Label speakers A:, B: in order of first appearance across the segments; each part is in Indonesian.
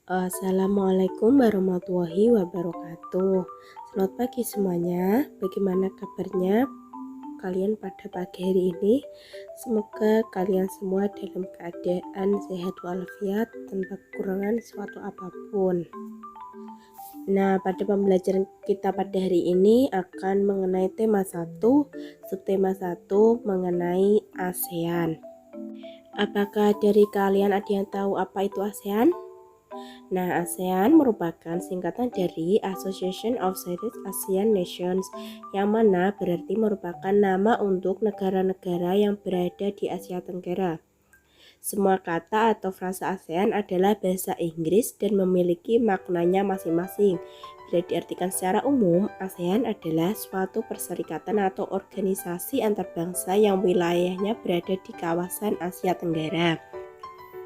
A: Assalamualaikum warahmatullahi wabarakatuh. Selamat pagi semuanya. Bagaimana kabarnya kalian pada pagi hari ini? Semoga kalian semua dalam keadaan sehat walafiat tanpa kekurangan suatu apapun. Nah, pada pembelajaran kita pada hari ini akan mengenai tema 1, subtema 1 mengenai ASEAN. Apakah dari kalian ada yang tahu apa itu ASEAN? Nah, ASEAN merupakan singkatan dari Association of Southeast Asian Nations, yang mana berarti merupakan nama untuk negara-negara yang berada di Asia Tenggara. Semua kata atau frasa ASEAN adalah bahasa Inggris dan memiliki maknanya masing-masing. Bila diartikan secara umum, ASEAN adalah suatu perserikatan atau organisasi antar bangsa yang wilayahnya berada di kawasan Asia Tenggara.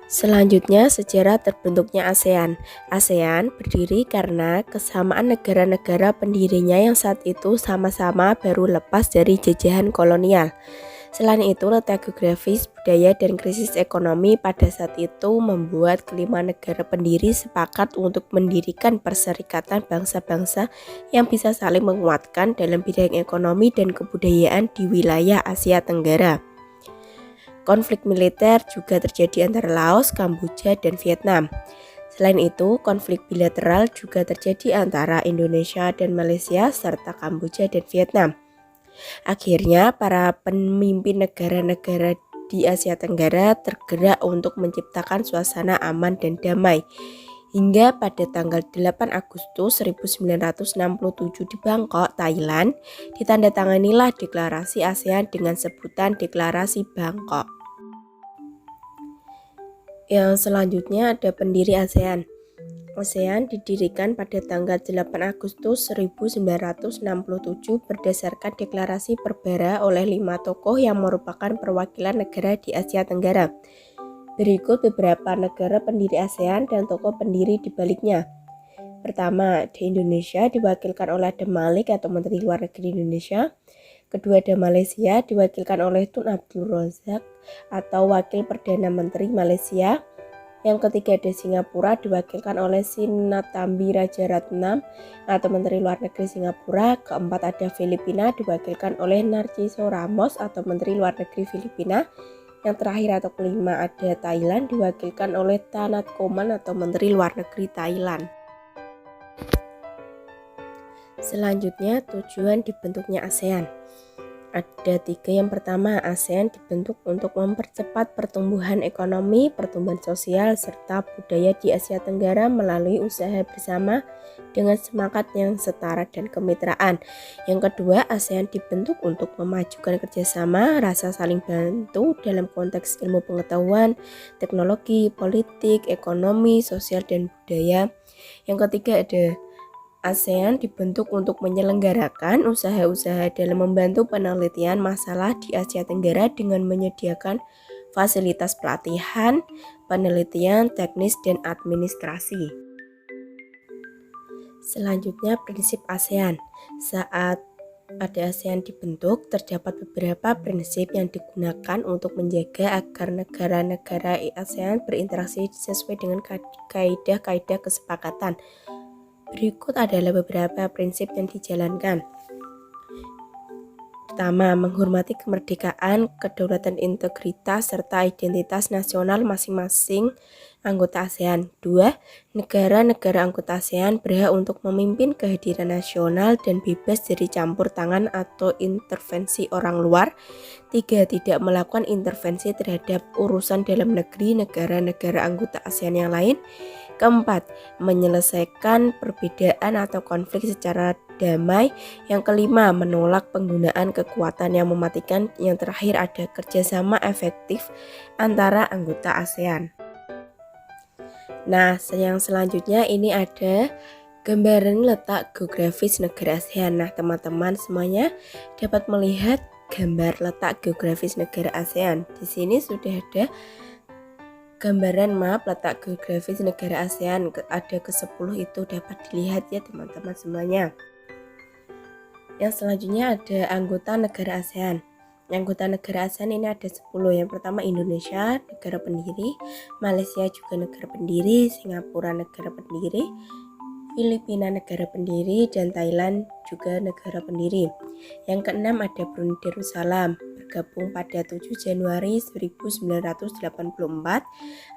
A: Selanjutnya, sejarah terbentuknya ASEAN. ASEAN berdiri karena kesamaan negara-negara pendirinya yang saat itu sama-sama baru lepas dari jajahan kolonial. Selain itu, letak geografis, budaya, dan krisis ekonomi pada saat itu membuat kelima negara pendiri sepakat untuk mendirikan perserikatan bangsa-bangsa yang bisa saling menguatkan dalam bidang ekonomi dan kebudayaan di wilayah Asia Tenggara. Konflik militer juga terjadi antara Laos, Kamboja, dan Vietnam. Selain itu, konflik bilateral juga terjadi antara Indonesia dan Malaysia serta Kamboja dan Vietnam. Akhirnya, para pemimpin negara-negara di Asia Tenggara tergerak untuk menciptakan suasana aman dan damai. Hingga pada tanggal 8 Agustus 1967 di Bangkok, Thailand, ditandatanganilah deklarasi ASEAN dengan sebutan Deklarasi Bangkok. Yang selanjutnya ada pendiri ASEAN. ASEAN didirikan pada tanggal 8 Agustus 1967 berdasarkan deklarasi Perbera oleh 5 tokoh yang merupakan perwakilan negara di Asia Tenggara. Berikut beberapa negara pendiri ASEAN dan tokoh pendiri di baliknya. Pertama, di Indonesia diwakilkan oleh Adam Malik atau Menteri Luar Negeri Indonesia. Kedua, ada Malaysia diwakilkan oleh Tun Abdul Razak atau Wakil Perdana Menteri Malaysia. Yang ketiga, ada Singapura diwakilkan oleh Sinnathamby Rajaratnam atau Menteri Luar Negeri Singapura. Keempat, ada Filipina diwakilkan oleh Narciso Ramos atau Menteri Luar Negeri Filipina. Yang terakhir atau kelima, ada Thailand diwakilkan oleh Tanat Koman atau Menteri Luar Negeri Thailand. Selanjutnya, tujuan dibentuknya ASEAN. Ada 3. Yang pertama, ASEAN dibentuk untuk mempercepat pertumbuhan ekonomi, pertumbuhan sosial, serta budaya di Asia Tenggara melalui usaha bersama dengan semangat yang setara dan kemitraan. Yang kedua, ASEAN dibentuk untuk memajukan kerjasama, rasa saling bantu dalam konteks ilmu pengetahuan, teknologi, politik, ekonomi, sosial, dan budaya. Yang ketiga, ada ASEAN dibentuk untuk menyelenggarakan usaha-usaha dalam membantu penelitian masalah di Asia Tenggara dengan menyediakan fasilitas pelatihan, penelitian, teknis, dan administrasi. Selanjutnya, prinsip ASEAN. Saat ada ASEAN dibentuk, terdapat beberapa prinsip yang digunakan untuk menjaga agar negara-negara ASEAN berinteraksi sesuai dengan kaidah-kaidah kesepakatan. Berikut adalah beberapa prinsip yang dijalankan. Pertama, menghormati kemerdekaan, kedaulatan, integritas, serta identitas nasional masing-masing anggota ASEAN. 2. Negara-negara anggota ASEAN berhak untuk memimpin kehadiran nasional dan bebas dari campur tangan atau intervensi orang luar. 3. Tidak melakukan intervensi terhadap urusan dalam negeri negara-negara anggota ASEAN yang lain. Keempat, menyelesaikan perbedaan atau konflik secara damai. Yang kelima, menolak penggunaan kekuatan yang mematikan. Yang terakhir, ada kerjasama efektif antara anggota ASEAN. Nah, yang selanjutnya ini ada gambaran letak geografis negara ASEAN. Nah, teman-teman semuanya dapat melihat gambar letak geografis negara ASEAN. Di sini sudah ada gambaran map letak geografis negara ASEAN, ada ke-10 itu dapat dilihat ya teman-teman semuanya. Yang selanjutnya ada anggota negara ASEAN. Anggota negara ASEAN ini ada 10. Yang pertama Indonesia, negara pendiri, Malaysia juga negara pendiri, Singapura negara pendiri, Filipina negara pendiri, dan Thailand juga negara pendiri. Yang keenam ada Brunei Darussalam, bergabung pada 7 Januari 1984.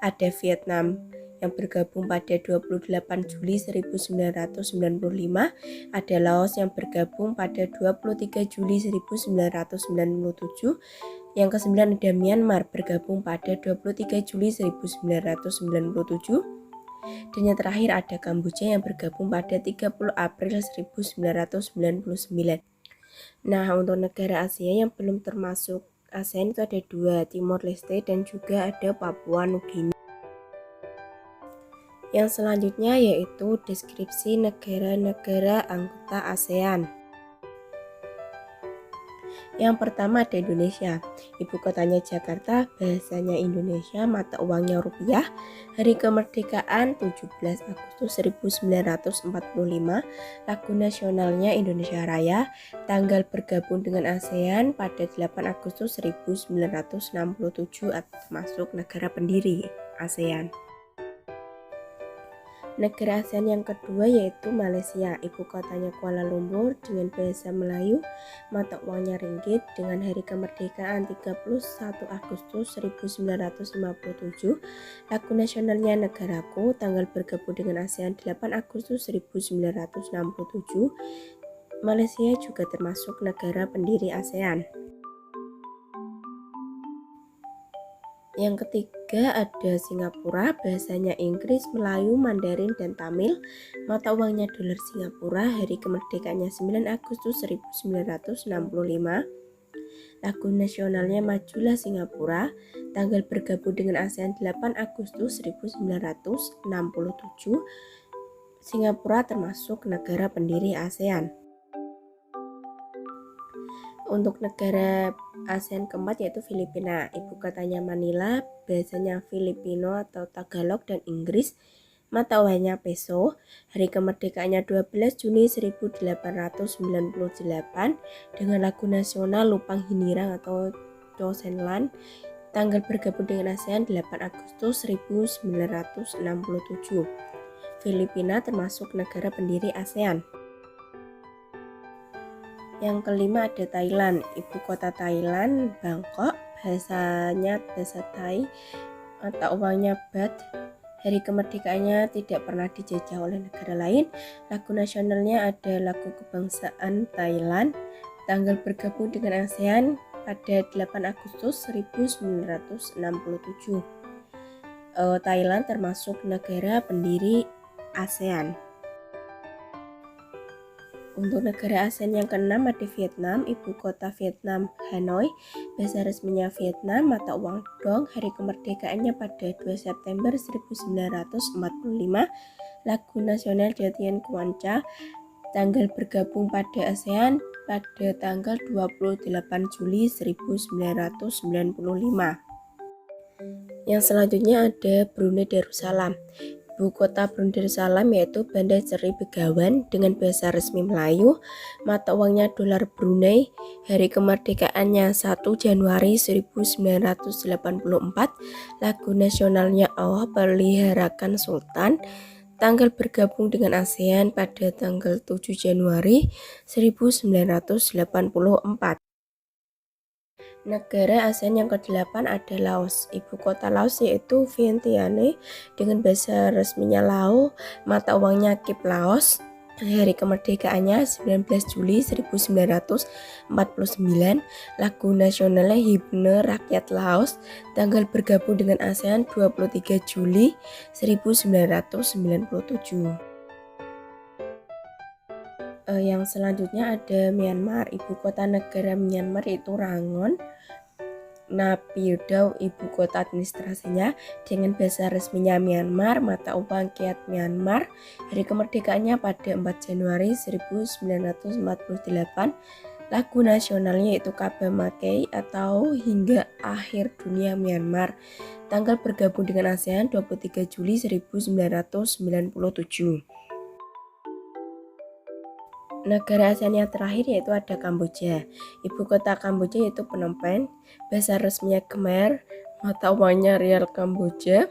A: Ada Vietnam yang bergabung pada 28 Juli 1995, ada Laos yang bergabung pada 23 Juli 1997, yang kesembilan ada Myanmar bergabung pada 23 Juli 1997, dan yang terakhir ada Kamboja yang bergabung pada 30 April 1999. Nah, untuk negara Asia yang belum termasuk ASEAN itu ada 2, Timor Leste dan juga ada Papua Nugini. Yang selanjutnya yaitu deskripsi negara-negara anggota ASEAN. Yang pertama ada Indonesia, ibu kotanya Jakarta, bahasanya Indonesia, mata uangnya rupiah, hari kemerdekaan 17 Agustus 1945, lagu nasionalnya Indonesia Raya, tanggal bergabung dengan ASEAN pada 8 Agustus 1967 termasuk negara pendiri ASEAN. Negara ASEAN yang kedua yaitu Malaysia, ibu kotanya Kuala Lumpur dengan bahasa Melayu, mata uangnya ringgit, dengan hari kemerdekaan 31 Agustus 1957, lagu nasionalnya Negaraku, tanggal bergabung dengan ASEAN 8 Agustus 1967. Malaysia juga termasuk negara pendiri ASEAN. Yang ketiga ada Singapura, bahasanya Inggris, Melayu, Mandarin, dan Tamil, mata uangnya dolar Singapura, hari kemerdekaannya 9 Agustus 1965, lagu nasionalnya Majulah Singapura, tanggal bergabung dengan ASEAN 8 Agustus 1967, Singapura termasuk negara pendiri ASEAN. Untuk negara ASEAN keempat yaitu Filipina, ibu kotanya Manila, bahasanya Filipino atau Tagalog dan Inggris, mata uangnya peso, hari kemerdekaannya 12 Juni 1898, dengan lagu nasional Lupang Hinirang atau Chosenlan, tanggal bergabung dengan ASEAN 8 Agustus 1967. Filipina termasuk negara pendiri ASEAN. Yang kelima ada Thailand, ibu kota Thailand Bangkok, bahasanya bahasa Thai, mata uangnya baht, hari kemerdekaannya tidak pernah dijajah oleh negara lain, lagu nasionalnya ada lagu kebangsaan Thailand, tanggal bergabung dengan ASEAN pada 8 Agustus 1967. Thailand termasuk negara pendiri ASEAN. Untuk negara ASEAN yang keenam ada Vietnam, ibu kota Vietnam Hanoi, bahasa resminya Vietnam, mata uang dong, hari kemerdekaannya pada 2 September 1945, lagu nasional Gia Tien Quan Cha, tanggal bergabung pada ASEAN pada tanggal 28 Juli 1995. Yang selanjutnya ada Brunei Darussalam. Ibu kota Brunei Darussalam yaitu Bandar Seri Begawan dengan bahasa resmi Melayu, mata uangnya dolar Brunei, hari kemerdekaannya 1 Januari 1984, lagu nasionalnya Allah Peliharakan Sultan, tanggal bergabung dengan ASEAN pada tanggal 7 Januari 1984. Negara ASEAN yang ke-8 ada Laos. Ibu kota Laos yaitu Vientiane dengan bahasa resminya Lao, mata uangnya Kip Laos, hari kemerdekaannya 19 Juli 1949, lagu nasionalnya Himne Rakyat Laos, tanggal bergabung dengan ASEAN 23 Juli 1997. Yang selanjutnya ada Myanmar, ibu kota negara Myanmar itu Rangon. Naypyidaw ibu kota administrasinya, dengan bahasa resminya Myanmar, mata uang Kyat Myanmar, hari kemerdekaannya pada 4 Januari 1948, lagu nasionalnya yaitu Kaba Makai atau Hingga Akhir Dunia Myanmar, tanggal bergabung dengan ASEAN 23 Juli 1997. Negara ASEAN yang terakhir yaitu ada Kamboja. Ibu kota Kamboja yaitu Phnom Penh. Bahasa resminya Khmer, mata uangnya Rial Kamboja.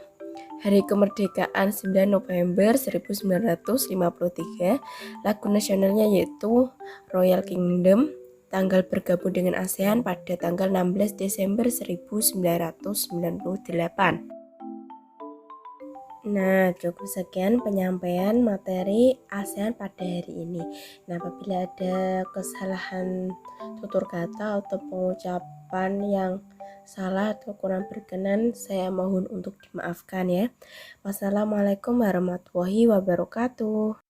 A: Hari kemerdekaan 9 November 1953. Lagu nasionalnya yaitu Royal Kingdom. Tanggal bergabung dengan ASEAN pada tanggal 16 Desember 1998. Nah, cukup sekian penyampaian materi ASEAN pada hari ini. Nah, apabila ada kesalahan tutur kata atau pengucapan yang salah atau kurang berkenan, saya mohon untuk dimaafkan ya. Wassalamualaikum warahmatullahi wabarakatuh.